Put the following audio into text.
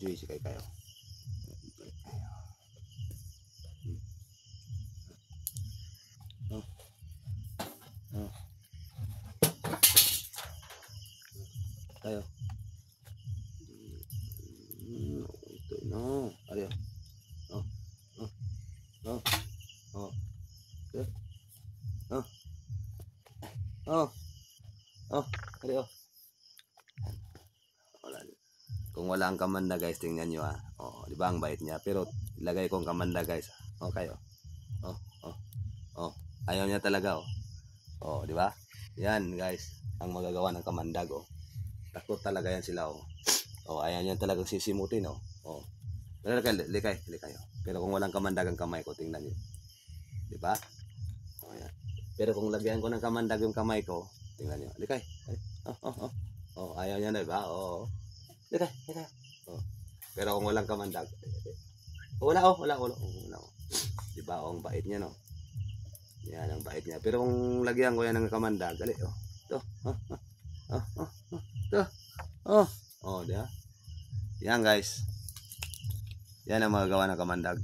juicy kayo. Tayo. Ito no. Ayo. Oh. Okay. Ayo. Kung wala ang kamanda guys, tingnan nyo di ba ang bait niya? Pero ilagay ko ang kamanda guys. Kayo. Ayaw niya talaga di ba? Yan guys, ang magagawa ng kamandag Takot talaga yan sila ayaw niya talagang sisimutin likay. Pero kung walang kamandag ang kamay ko, tingnan niyo. Di ba? Yan. Pero kung lagyan ko ng kamandag yung kamay ko, tingnan niyo. Likay. Ayaw niya na, di ba? Likay. Pero kung walang kamandag, wala. Di ba? Ang bait niya no. Yan ang bait niya. Pero kung lagyan ko yan ng kamandag, gali di ba? Yan guys. Yan ang magagawa ng kamandag.